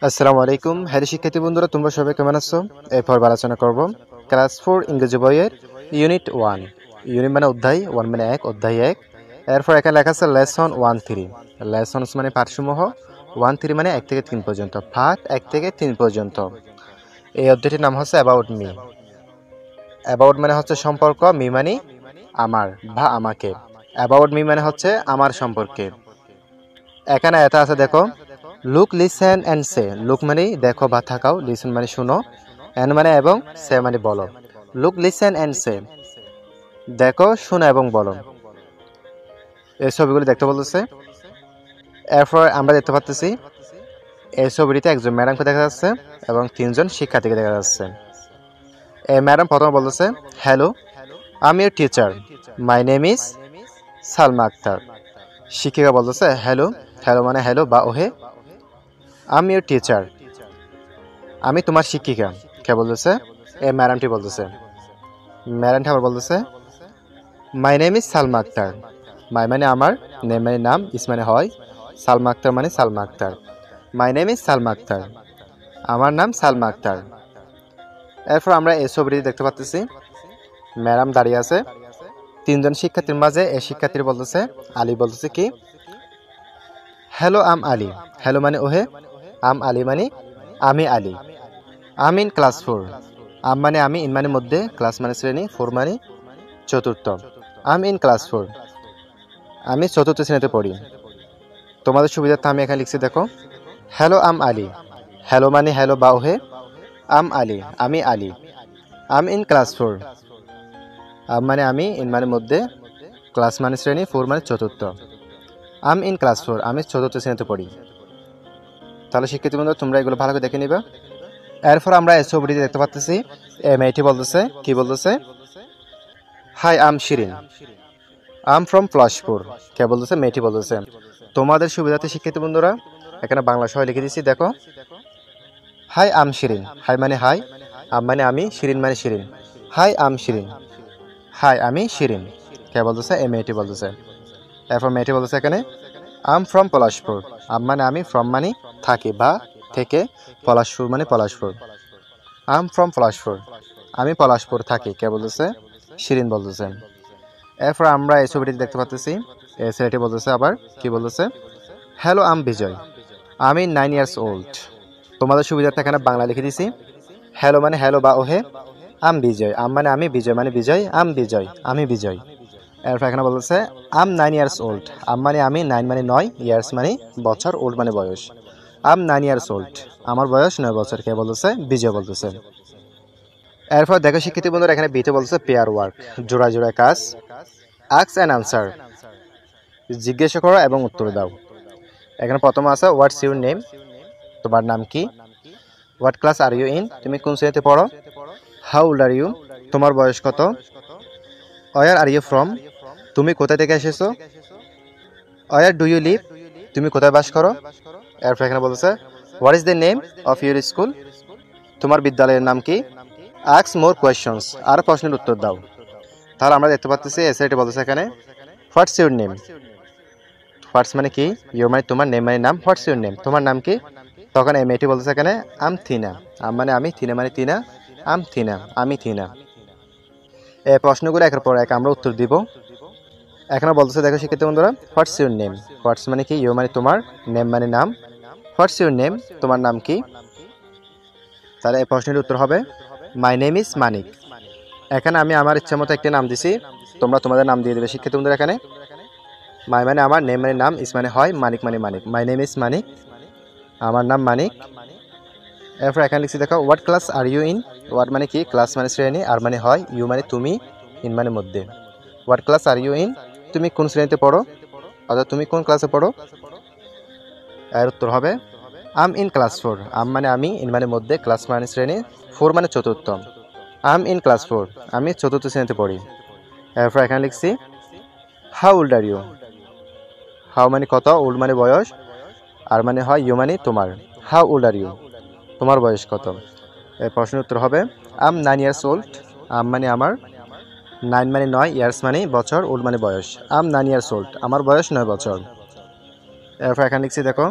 আসসালামু আলাইকুম হ্যালো শিক্ষার্থী বন্ধুরা, তোমরা সবাই কেমন আছো? এরপর আলোচনা করব ক্লাস 4 ইংরেজি বইয়ের ইউনিট 1। ইউনিট মানে অধ্যায়, 1 মানে 1, অধ্যায় 1। এরপর এখানে লেখা আছে লেসন 1 3। লেসনস মানে পাঠসমূহ, 1 3 মানে 1 থেকে 3 পর্যন্ত, পাঠ 1 থেকে 3 পর্যন্ত। এই অধ্যায়টির নাম হচ্ছে অ্যাবাউট মি। অ্যাবাউট মানে হচ্ছে সম্পর্ক, মি মানে আমার বা আমাকে। অ্যাবাউট মি মানে হচ্ছে আমার সম্পর্কে। এখানে এটা আছে দেখো, look listen and say. Look মানে দেখো বা থাকাও, লিসেন মানে শুনো, অ্যান্ড মানে এবং, সে মানে বলো। লুক লিসেন অ্যান্ড সে, দেখো শুনো এবং বলো। এই ছবিগুলি দেখতে বলতেছে। এরপর আমরা দেখতে পাচ্ছি এই ছবিটিতে একজন ম্যাডামকে দেখা যাচ্ছে এবং 3জন শিক্ষার্থীকে দেখা যাচ্ছে। এই ম্যাডাম প্রথমে বলতেছে, হ্যালো, আমি your teacher, my name is Salma Akhtar. শিক্ষিকা বলতেছে, হ্যালো, হ্যালো মানে হ্যালো বা ওহে, আমি ইউর টিচার, আমি তোমার শিক্ষিকা। কে বলতেছে? এই ম্যাডামটি বলতেছে। ম্যাডামটি আবার বলতেছে, my name is Salma Akter. My মানে আমার, নেম মানে নাম, ইস মানে হয়, সালমা আক্তার মানে Salma Akter. My name is Salma Akhtar, আমার নাম সালমা আক্তার। এরপর আমরা এই ছবিটি দেখতে পাচ্ছি, ম্যাডাম দাঁড়িয়ে আছে 3জন শিক্ষার্থীর মাঝে। এই শিক্ষার্থী বলতেছে, আলী বলতেছে কি, হ্যালো আম আলী। হ্যালো মানে ওহে, আম আলী মানে আমি আলী। আম ইন ক্লাস 4। আম মানে আমি, ইন মানে মধ্যে, ক্লাস মানে শ্রেণী, 4 মানে চতুর্থ। আম ইন ক্লাস 4, আমি চতুর্থ শ্রেণীতে পড়ি। তোমাদের সুবিধার্থে আমি এখানে লিখছি দেখো, হ্যালো আম আলী। হ্যালো মানে হ্যালো বা ওহে, আম আলী আমি আলী। আম ইন ক্লাস 4, আম মানে আমি, ইন মানে মধ্যে, ক্লাস মানে শ্রেণী, 4 মানে চতুর্থ। আম ইন ক্লাস 4, আমি চতুর্থ শ্রেণীতে পড়ি। তাহলে শিক্ষার্থী বন্ধুরা, তোমরা এগুলো ভালো করে দেখে নিবা। এরপর আমরা এই ছবিটিতে দেখতে পাচ্ছি, এই মেয়েটি বলতেছে, কি বলতেছে, hi I'm Shirin, I'm from Palashpur. কে বলতেছে? মেয়েটি বলতেছে। তোমাদের সুবিধার্থে শিক্ষার্থী বন্ধুরা, এখানে বাংলা সহ লিখে দিচ্ছি দেখো, হাই আম শিরিন। হাই মানে হাই, আম মানে আমি, শিরিন মানে Shirin. High I'm Shirin, high আমি শিরিন। কে বলতেছে? এই মেয়েটি বলতেছে। এরপর মেয়েটি বলতেছে এখানে, আম ফ্রম পলাশপুর। আম মানে আমি, ফ্রম মানে থাকি বা থেকে, পলাশপুর মানে পলাশপুর। আম ফ্রম পলাশপুর, আমি পলাশপুর থাকি। কে বলতেছে? শিরিন বলতেছে। এরপর আমরা এই ছবিটি দেখতে পাচ্ছি, এই ছেলেটি বলতেছে আবার, কি বলতেছে, হ্যালো আম বিজয়, আমি 9 ইয়ার্স ওল্ড। তোমাদের সুবিধার্থে এখানে বাংলা লিখে দিছি, হ্যালো মানে হ্যালো বা ওহে, আম বিজয়। আম মানে আমি, বিজয় মানে বিজয়, আম বিজয় আমি বিজয়। এরপর এখানে বলতেছে, আম 9 ইয়ার্স ওল্ড। আম মানে আমি, 9 মানে 9, ইয়ার্স মানে বছর, ওল্ড মানে বয়স। আম 9 ইয়ার্স ওল্ড, আমার বয়স 9 বছর। কে বলতেছে? বিজয় বলতেছে। এরপর দেখো শিক্ষার্থী বন্ধুরা, এখানে বিতে বলতেছে পেয়ার ওয়ার্ক, জোড়া জোড়া কাজ। আস্ক অ্যান্ড আনসার, জিজ্ঞাসা করো এবং উত্তর দাও। এখানে প্রথম আছে, হোয়াটস ইউর নেম, তোমার নাম কি। What class are you in, তুমি কোন শ্রেণীতে পড়ো। হাউ ওল্ড আর ইউ, তোমার বয়স কত। ওয়ার আর ইউ ফ্রম, তুমি কোথা থেকে এসেছো। ওয়ার ডু ইউ লিভ, তুমি কোথায় বাস করো। এরপর এখানে বলতেছে, what is the name of your school, তোমার বিদ্যালয়ের নাম কি। আস্ক মোর কোয়েশ্চনস, আর প্রশ্নের উত্তর দাও। তাহলে আমরা দেখতে পাচ্ছি এসআইটি বলতেছে এখানে, হোয়াটস ইউর নেম। হোয়াটস মানে কি, ইউর মানে তোমার, নেম মানে নাম। হোয়াটস ইউর নেম, তোমার নাম কি। তখন এই মেয়েটি বলতেছে এখানে, আম থিনা। আম মানে আমি, থিনা মানে তিনা, আম থিনা আমি থিনা। এই প্রশ্নগুলো একের পর এক আমরা উত্তর দিব। এখানে বলতেছে দেখো শিক্ষার্থী বন্ধুরা, হোয়াটস ইউর নেম। হোয়াটস মানে কি, ইউর মানে তোমার, নেম মানে নাম। হোয়াটস ইউর নেম, তোমার নাম কি। তাহলে এই প্রশ্নের উত্তর হবে, মাই নেম ইজ মানিক। এখানে আমি আমার ইচ্ছা মতো একটি নাম দিছি, তোমরা তোমাদের নাম দিয়ে দেবে শিক্ষার্থী বন্ধুরা। এখানে মাই মানে আমার, নেম মানে নাম, ইস মানে হয়, মানিক মানে মানিক। মাই নেম ইজ মানিক, আমার নাম মানিক। এরপর এখানে লিখছি দেখো, what class are you in. What মানে কি, ক্লাস মানে শ্রেণী, আর মানে হয়, ইউ মানে তুমি, ইন মানে মধ্যে। What class are you in, তুমি কোন শ্রেণীতে পড়ো, অর্থাৎ তুমি কোন ক্লাসে পড়ো। এর উত্তর হবে, আম ইন ক্লাস 4। আম মানে আমি, ইন মানে মধ্যে, ক্লাস মানে শ্রেণী, 4 মানে চতুর্থ। আম ইন ক্লাস 4, আমি চতুর্থ শ্রেণীতে পড়ি। এরপর এখানে লিখছি, how old are you. How মানে কত, ওল্ড মানে বয়স, আর মানে হয়, ইউ মানে তোমার। হাউ ওল্ড আর ইউ, তোমার বয়স কত। এই প্রশ্নের উত্তর হবে, আম 9 ইয়ার্স ওল্ড। আম মানে আমার, 9 মানে 9, ইয়ার্স মানে বছর, ওল্ড মানে বয়স। আম 9 ইয়ার্স ওল্ড, আমার বয়স 9 বছর। এরপর এখানে লিখছি দেখো,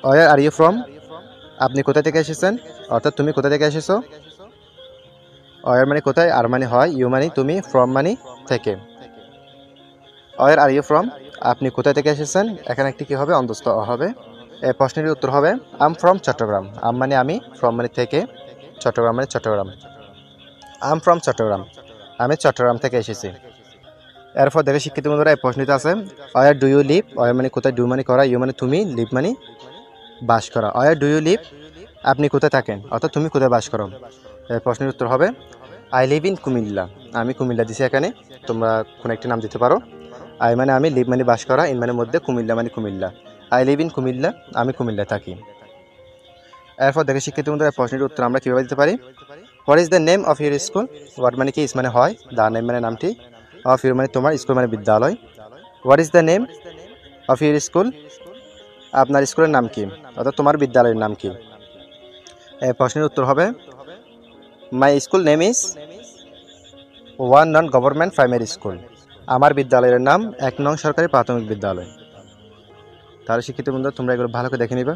ওয়ার আর ইউ ফ্রম। আপনি কোথা থেকে এসেছেন, অর্থাৎ তুমি কোথা থেকে এসেছো। ওয়ার মানে কোথায়, আর মানে হয়, ইউ মানে তুমি, ফ্রম মানে থেকে। ওয়ার আর ইউ ফ্রম, আপনি কোথা থেকে এসেছেন, এখানে একটি কী হবে, অন্তস্থ হবে। এই প্রশ্নের উত্তর হবে আম ফ্রম চট্টগ্রাম। আম মানে আমি, ফ্রম মানে থেকে, চট্টগ্রাম মানে চট্টগ্রাম। আম ফ্রম চট্টগ্রাম, আমি চট্টগ্রাম থেকে এসেছি। এরপর দেখে শিক্ষিত বন্ধুরা এই প্রশ্নটি আছে, where do you live. Where মানে কোথায়, ডু মানে করা, ইউ মানে তুমি, লিভ মানে বাস করা। ওয়ার ডু ইউ লিভ, আপনি কোথায় থাকেন, অর্থাৎ তুমি কোথায় বাস করো। এই প্রশ্নের উত্তর হবে আই লিভ ইন কুমিল্লা। আমি কুমিল্লা দিছি এখানে, তোমরা কোনো একটি নাম দিতে পারো। আই মানে আমি, লিভ মানে বাস করা, ইন মানে মধ্যে, কুমিল্লা মানে Comilla. I live in Comilla, আমি কুমিল্লায় থাকি। এরপর দেখে শিক্ষিত বন্ধুরা প্রশ্নের উত্তর আমরা কীভাবে দিতে পারি। What is the name of your school. What মানে কি, ইস মানে হয়, দ্য নেম মানে নামটি, অফ ইউর মানে তোমার, স্কুল মানে বিদ্যালয়। What is the name of your school, আপনার স্কুলের নাম কি, অর্থাৎ তোমার বিদ্যালয়ের নাম কি। এই প্রশ্নের উত্তর হবে my school name is one non government primary school. আমার বিদ্যালয়ের নাম 1 নং সরকারি প্রাথমিক বিদ্যালয়। তাহলে শিক্ষিত বন্ধুরা তোমরা এগুলো ভালো করে দেখে নিবা।